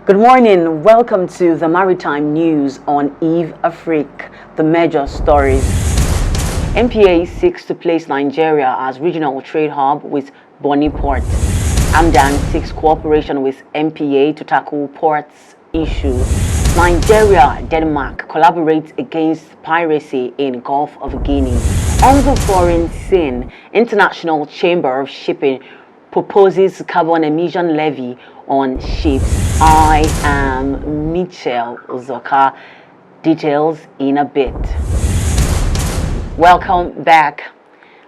Good morning. Welcome to the Maritime News on EveAfrique, the major stories. MPA seeks to place Nigeria as regional trade hub with Bonny Port. Amdan seeks cooperation with MPA to tackle ports issue. Nigeria, Denmark collaborate against piracy in Gulf of Guinea. On the foreign scene, International Chamber of Shipping proposes carbon emission levy on ships. I am Michelle Zoka. Details in a bit. Welcome back.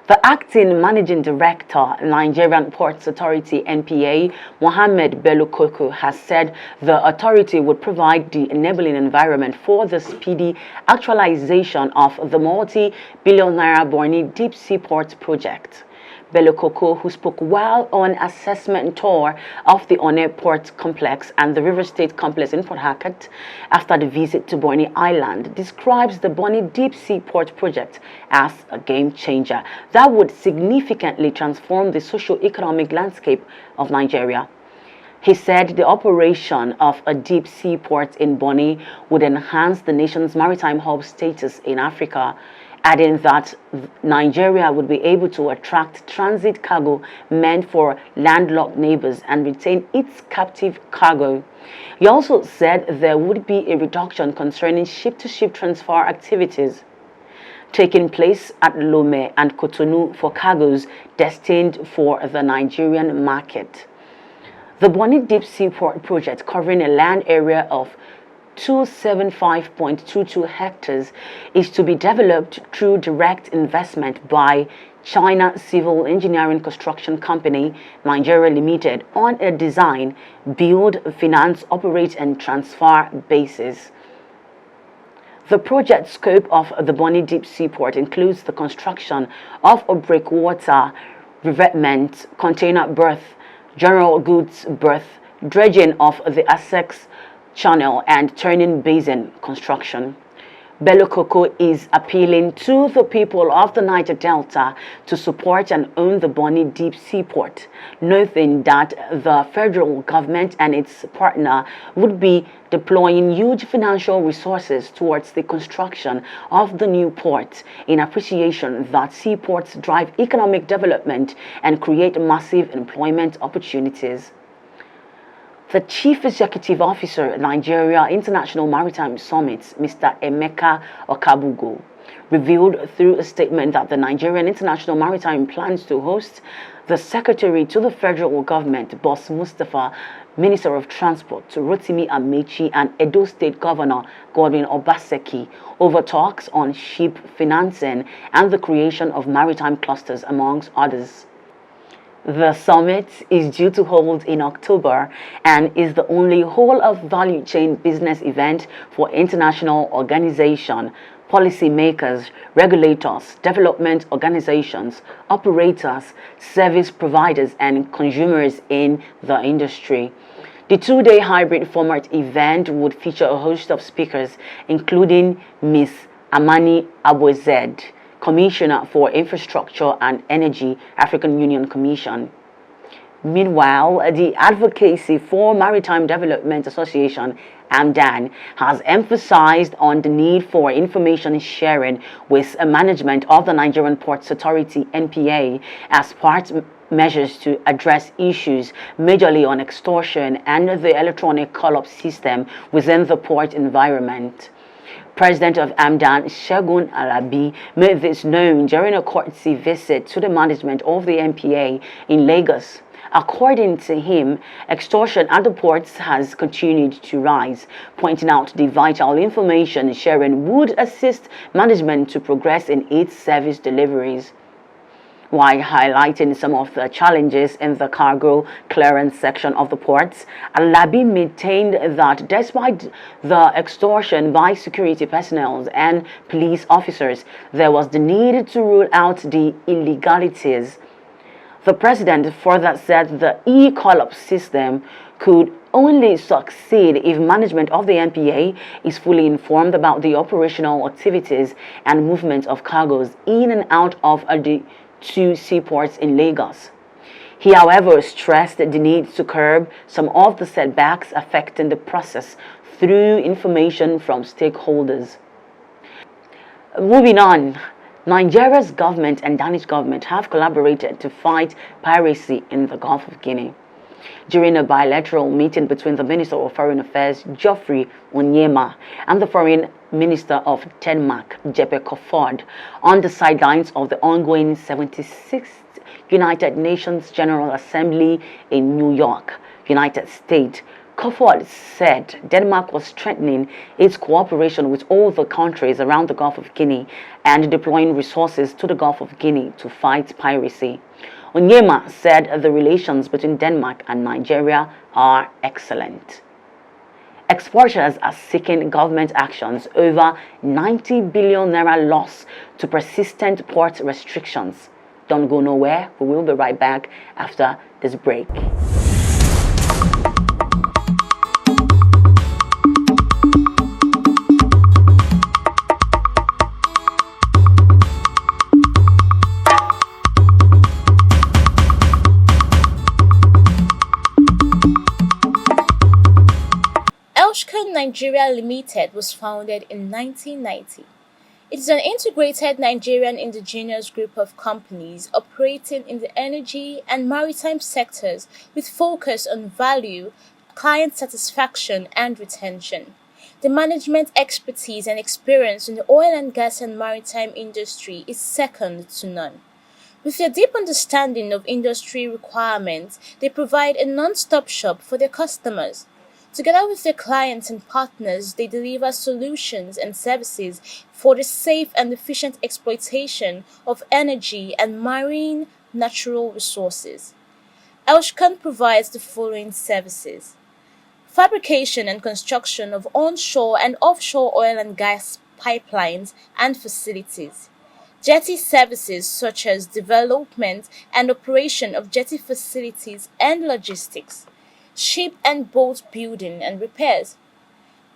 The acting managing director, Nigerian Ports Authority (NPA), Mohammed Bello Koko, has said the authority would provide the enabling environment for the speedy actualization of the multi-billion naira Bonny Deep Sea Port project. Bello Koko, who spoke while on assessment tour of the Onne Port Complex and the River State Complex in Port Harcourt after the visit to Bonny Island, describes the Bonny Deep Sea Port project as a game changer that would significantly transform the socio-economic landscape of Nigeria. He said the operation of a deep sea port in Bonny would enhance the nation's maritime hub status in Africa, adding that Nigeria would be able to attract transit cargo meant for landlocked neighbors and retain its captive cargo. He also said there would be a reduction concerning ship-to-ship transfer activities taking place at Lome and Cotonou for cargoes destined for the Nigerian market. The Bonny Deep Sea Port project, covering a land area of 275.22 hectares, is to be developed through direct investment by China Civil Engineering Construction Company, Nigeria Limited, on a design, build, finance, operate and transfer basis. The project scope of the Bonny Deep Sea Port includes the construction of a breakwater, revetment, container berth, general goods berth, dredging of the Essex Channel and turning basin construction. Bello Koko is appealing to the people of the Niger Delta to support and own the Bonny Deep Sea Port, noting that the federal government and its partner would be deploying huge financial resources towards the construction of the new port, in appreciation that seaports drive economic development and create massive employment opportunities. The Chief Executive Officer at Nigeria International Maritime Summit, Mr. Emeka Okabugo, revealed through a statement that the Nigerian International Maritime plans to host the Secretary to the Federal Government, Boss Mustapha, Minister of Transport, Rotimi Amechi, and Edo State Governor Godwin Obaseki over talks on ship financing and the creation of maritime clusters, amongst others. The summit is due to hold in October and is the only whole-of-value chain business event for international organizations, policymakers, regulators, development organizations, operators, service providers, and consumers in the industry. The two-day hybrid format event would feature a host of speakers, including Ms. Amani Abozed, Commissioner for Infrastructure and Energy, African Union Commission. Meanwhile, the Advocacy for Maritime Development Association, AMDAN, has emphasized on the need for information sharing with management of the Nigerian Ports Authority, NPA, as part measures to address issues majorly on extortion and the electronic call-up system within the port environment. President of AMDAN, Segun Alabi, made this known during a courtesy visit to the management of the NPA in Lagos. According to him, extortion at the ports has continued to rise, pointing out the vital information sharing would assist management to progress in its service deliveries. While highlighting some of the challenges in the cargo clearance section of the ports, Alabi maintained that despite the extortion by security personnel and police officers, there was the need to rule out the illegalities. The president further said the e-call-up system could only succeed if management of the NPA is fully informed about the operational activities and movement of cargoes in and out of the two seaports in Lagos. He, however, stressed the need to curb some of the setbacks affecting the process through information from stakeholders. Moving on, Nigeria's government and Danish government have collaborated to fight piracy in the Gulf of Guinea. During a bilateral meeting between the Minister of Foreign Affairs, Geoffrey Onyeama, and the Foreign Minister of Denmark, Jeppe Kofod, on the sidelines of the ongoing 76th United Nations General Assembly in New York, United States, Kofod said Denmark was strengthening its cooperation with all the countries around the Gulf of Guinea and deploying resources to the Gulf of Guinea to fight piracy. Onyeama said the relations between Denmark and Nigeria are excellent. Exporters are seeking government actions over 90 billion naira loss to persistent port restrictions. Don't go nowhere. We will be right back after this break. Nigeria Limited was founded in 1990. It is an integrated Nigerian indigenous group of companies operating in the energy and maritime sectors with focus on value, client satisfaction, and retention. The management expertise and experience in the oil and gas and maritime industry is second to none. With their deep understanding of industry requirements, they provide a non-stop shop for their customers. Together with their clients and partners, they deliver solutions and services for the safe and efficient exploitation of energy and marine natural resources. Elshkan provides the following services: fabrication and construction of onshore and offshore oil and gas pipelines and facilities, jetty services such as development and operation of jetty facilities and logistics, ship and boat building and repairs,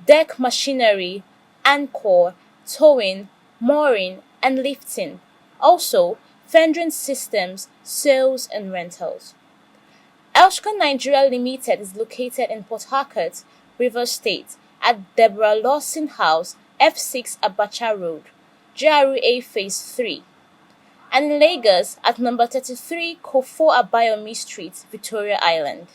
deck machinery, anchor, towing, mooring, and lifting. Also, fendering systems, sales, and rentals. Elshkan Nigeria Limited is located in Port Harcourt, Rivers State, at Deborah Lawson House, F6 Abacha Road, GRA Phase 3, and in Lagos at number 33 Kofo Abayomi Street, Victoria Island.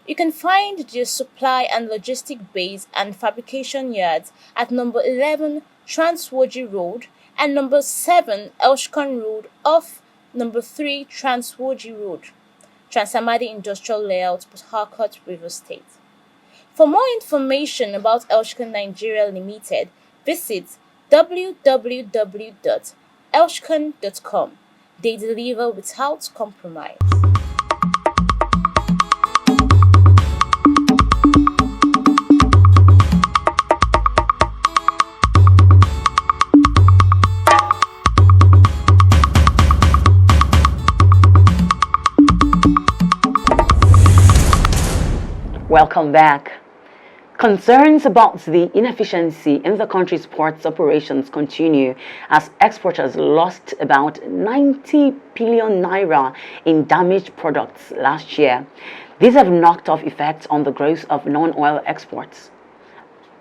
You can find their supply and logistic base and fabrication yards at number 11 Transwoji Road and number 7 Elshkan Road off number 3 Transwoji Road, Transamadi Industrial Layout, Port Harcourt, Rivers State. For more information about Elshkan Nigeria Limited, visit www.elshkan.com. They deliver without compromise. Welcome back. Concerns about the inefficiency in the country's ports operations continue as exporters lost about 90 billion naira in damaged products last year. These have knocked off effects on the growth of non-oil exports.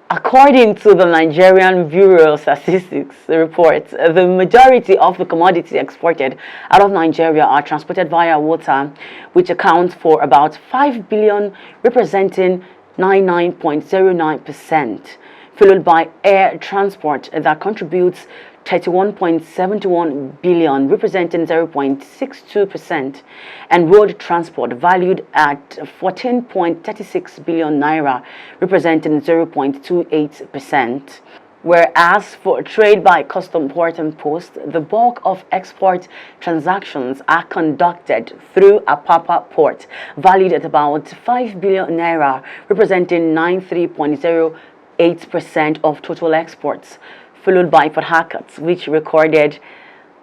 According to the Nigerian Bureau of Statistics report, the majority of the commodities exported out of Nigeria are transported via water, which accounts for about 5 billion, representing 99.09%, followed by air transport that contributes 31.71 billion, representing 0.62%, and road transport valued at 14.36 billion naira, representing 0.28%. Whereas for trade by custom port and post, the bulk of export transactions are conducted through Apapa port, valued at about 5 billion naira, representing 93.08% of total exports, followed by Port Harcourt, which recorded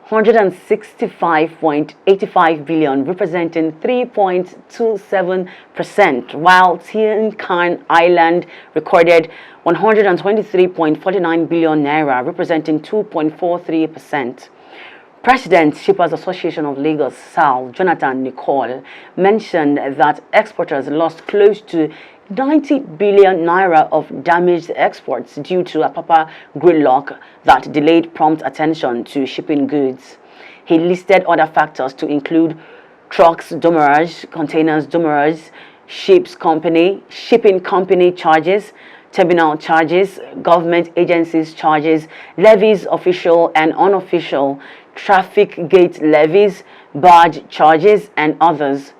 165.85 billion, representing 3.27%, while Tinkan Island recorded 123.49 billion naira, representing 2.43%. President, Shippers Association of Lagos South, Jonathan Nicole, mentioned that exporters lost close to 90 billion naira of damaged exports due to a Apapa gridlock that delayed prompt attention to shipping goods. He listed other factors to include trucks demurrage, containers demurrage, shipping company charges, terminal charges, government agencies charges, levies official and unofficial, traffic gate levies, barge charges, and others.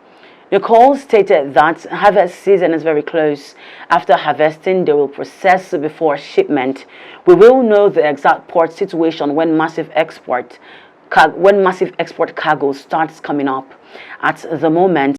Nicole stated that harvest season is very close. After harvesting, they will process before shipment. We will know the exact port situation when massive export cargo starts coming up. At the moment,